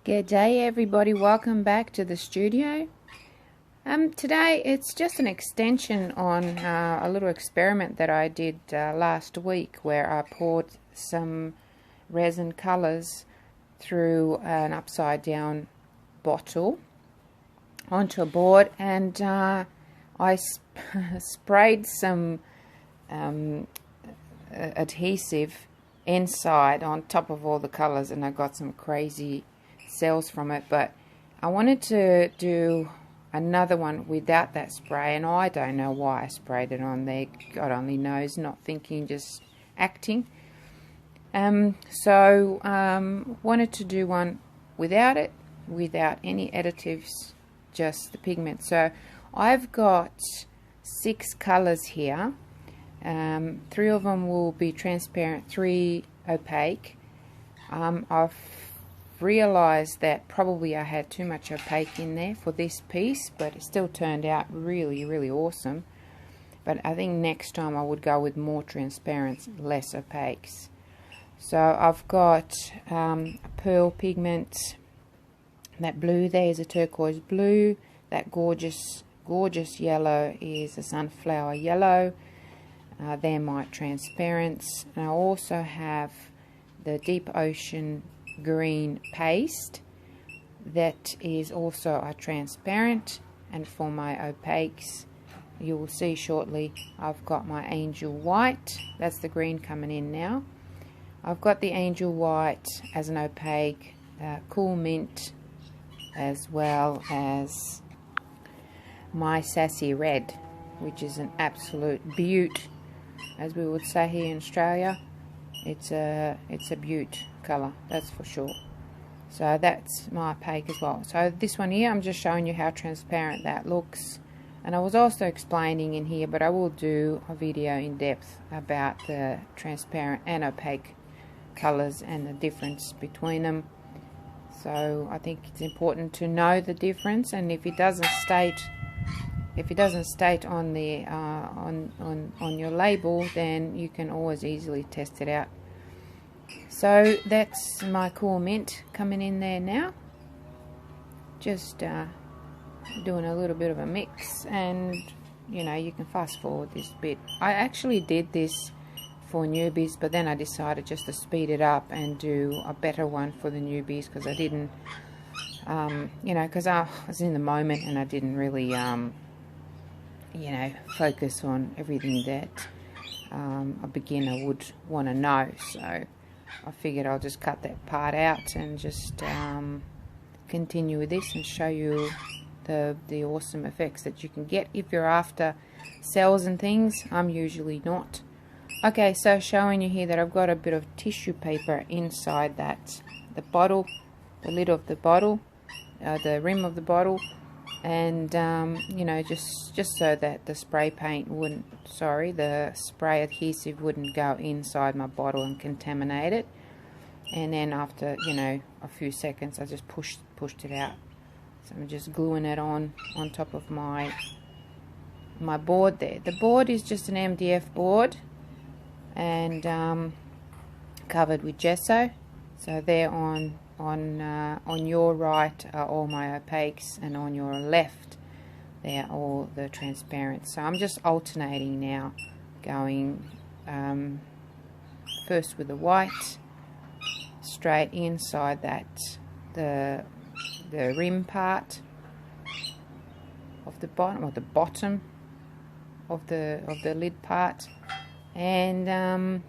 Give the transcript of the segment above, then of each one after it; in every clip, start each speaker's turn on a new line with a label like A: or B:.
A: Good day everybody, welcome back to the studio. Today it's just an extension on a little experiment that I did last week, where I poured some resin colors through an upside down bottle onto a board, and I sprayed some adhesive inside on top of all the colors, and I got some crazy cells from it. But I wanted to do another one without that spray, and I don't know why I sprayed it on there. God only knows, not thinking, just acting. So wanted to do one without it, without any additives, just the pigment. So I've got 6 colors here. 3 of them will be transparent, 3 opaque. I've realized that probably I had too much opaque in there for this piece, but it still turned out really awesome. But I think next time I would go with more transparent, less opaques. So I've got a pearl pigment. That blue there is a turquoise blue. That gorgeous yellow is a sunflower yellow. They're my transparents. And I also have the deep ocean green paste. That is also a transparent. And for my opaques, you will see shortly, I've got my angel white. That's the green coming in now. I've got the angel white as an opaque, cool mint, as well as my sassy red, which is an absolute beaut, as we would say here in Australia. It's a beaut colour, that's for sure. So that's my opaque as well. So this one here, I'm just showing you how transparent that looks. And I was also explaining in here, but I will do a video in depth about the transparent and opaque colours and the difference between them. So I think it's important to know the difference, and if it doesn't state on the on your label, then you can always easily test it out. So that's my cool mint coming in there now. Just doing a little bit of a mix, and you know, you can fast forward this bit. I actually did this for newbies, but then I decided just to speed it up and do a better one for the newbies, because I didn't you know, because I was in the moment and I didn't really you know, focus on everything that a beginner would want to know. So I figured I'll just cut that part out and just continue with this and show you the awesome effects that you can get if you're after cells and things. I'm usually not. Okay, so showing you here that I've got a bit of tissue paper inside the bottle, the lid of the bottle, the rim of the bottle, and you know, just so that the spray paint wouldn't, the spray adhesive wouldn't go inside my bottle and contaminate it. And then after, you know, a few seconds, I just pushed it out. So I'm just gluing it on top of my board there. The board is just an MDF board, and covered with gesso. So there on your right are all my opaques, and on your left they are all the transparents. So I'm just alternating now, going first with the white straight inside the rim part of the bottom, or the bottom of the lid part, and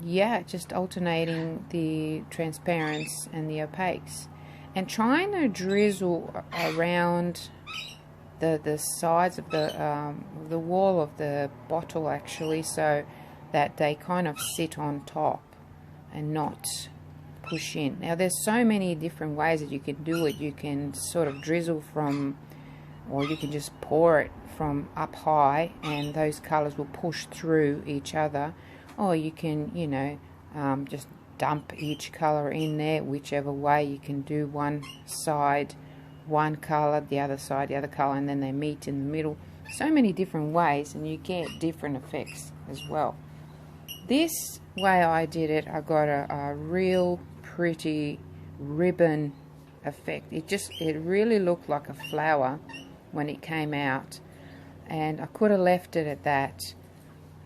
A: yeah, just alternating the transparents and the opaques, and trying to drizzle around the sides of the wall of the bottle, actually, so that they kind of sit on top and not push in. Now there's so many different ways that you can do it. You can sort of drizzle from, or you can just pour it from up high, and those colors will push through each other. Or you can, you know, just dump each color in there, whichever way. You can do one side one color, the other side the other color, and then they meet in the middle. So many different ways, and you get different effects as well. This way I did it, I got a real pretty ribbon effect. It really looked like a flower when it came out, and I could have left it at that,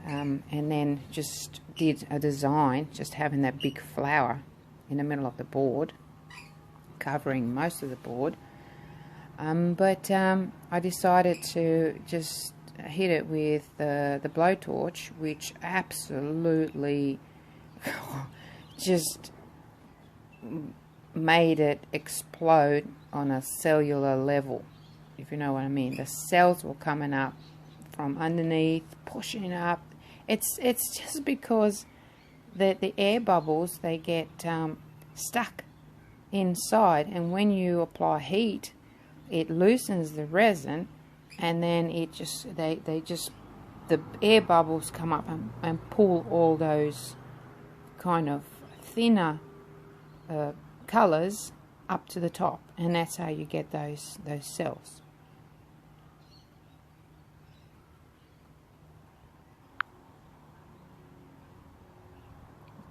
A: and then just did a design just having that big flower in the middle of the board, covering most of the board. But I decided to just hit it with the blowtorch, which absolutely just made it explode on a cellular level, if you know what I mean. The cells were coming up from underneath, pushing up. It's just because the air bubbles, they get stuck inside, and when you apply heat, it loosens the resin, and then it just the air bubbles come up and pull all those kind of thinner colors up to the top, and that's how you get those cells.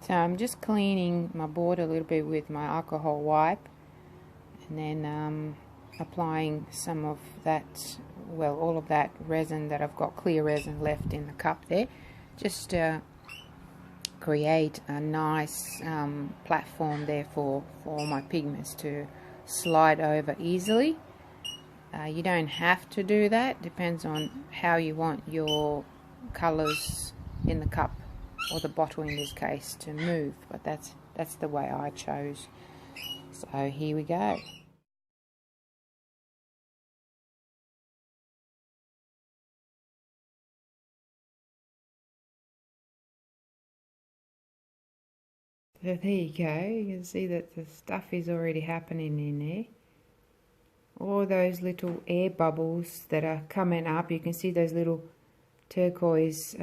A: So I'm just cleaning my board a little bit with my alcohol wipe, and then applying some of that, well, all of that resin that I've got, clear resin left in the cup there, just to create a nice platform there for all my pigments to slide over easily. You don't have to do that, depends on how you want your colors in the cup, or the bottle in this case, to move, but that's the way I chose. So here we go. So there you go, you can see that the stuff is already happening in there. All those little air bubbles that are coming up, you can see those little turquoise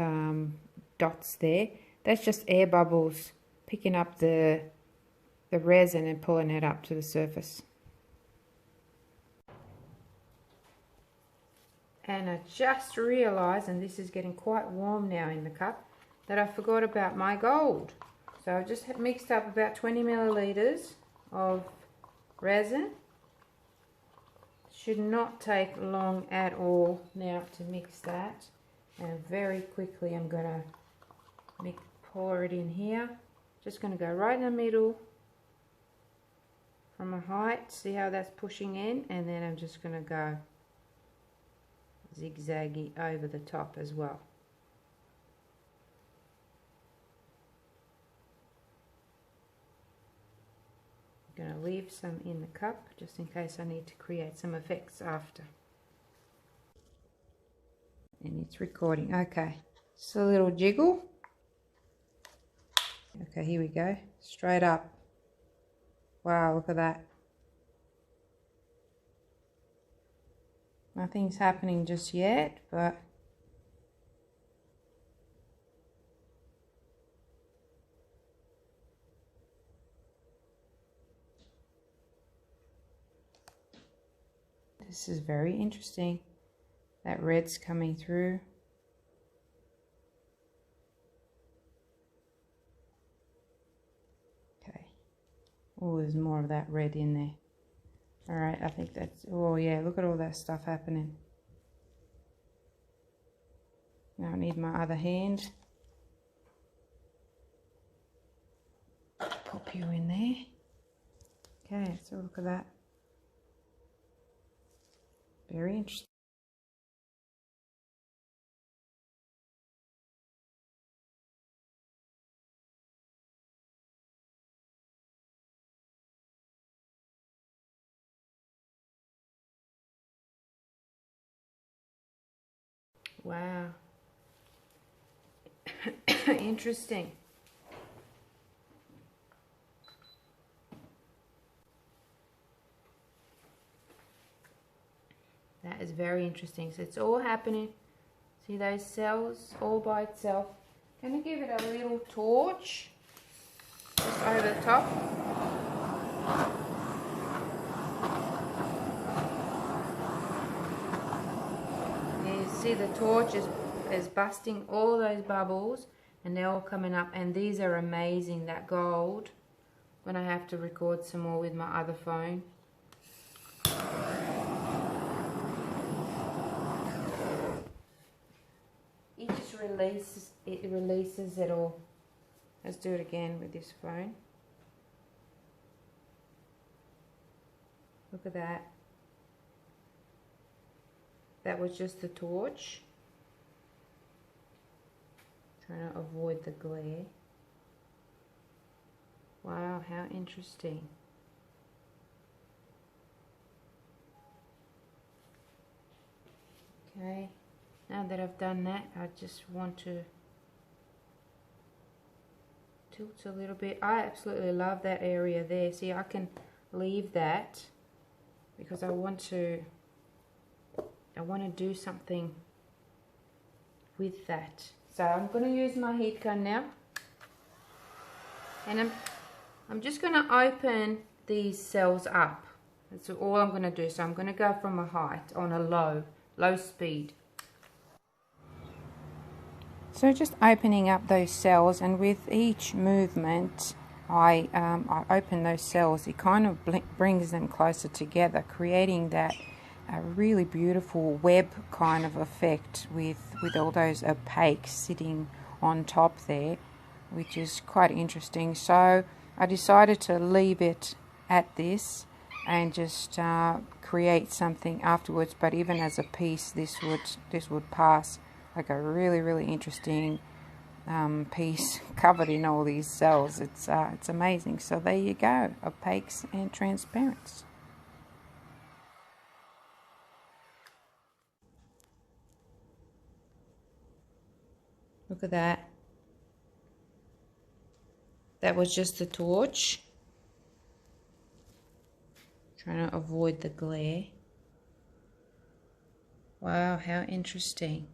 A: dots there. That's just air bubbles picking up the resin and pulling it up to the surface. And I just realised, and this is getting quite warm now in the cup, that I forgot about my gold. So I've just mixed up about 20 milliliters of resin. Should not take long at all now to mix that. And very quickly I'm going to pour it in here. Just going to go right in the middle from a height. See how that's pushing in? And then I'm just going to go zigzaggy over the top as well. I'm going to leave some in the cup just in case I need to create some effects after. And it's recording. Okay, just a little jiggle. Okay, here we go. Straight up. Wow, look at that. Nothing's happening just yet, but this is very interesting. That red's coming through. Okay. Oh, there's more of that red in there. Alright, I think that's, oh yeah, look at all that stuff happening. Now I need my other hand. Pop you in there. Okay, so look at that. Very interesting. Wow. Interesting. That is very interesting. So it's all happening. See those cells all by itself. Can you give it a little torch just over the top? You see the torch is busting all those bubbles, and they're all coming up, and these are amazing, that gold. I'm gonna have to record some more with my other phone. releases it all. Let's do it again with this phone. Look at that. That was just the torch. Trying to avoid the glare. Wow, how interesting. Okay, now that I've done that, I just want to tilt a little bit. I absolutely love that area there. See, I can leave that because I want to do something with that. So I'm going to use my heat gun now, and I'm just going to open these cells up. That's all I'm going to do. So I'm going to go from a height on a low speed. So just opening up those cells, and with each movement I open those cells, it kind of brings them closer together, creating that really beautiful web kind of effect with all those opaques sitting on top there, which is quite interesting. So I decided to leave it at this and just create something afterwards, but even as a piece this would pass like a really interesting piece covered in all these cells. It's amazing. So there you go, opaques and transparents. Look at that. That was just the torch. Trying to avoid the glare. Wow, how interesting.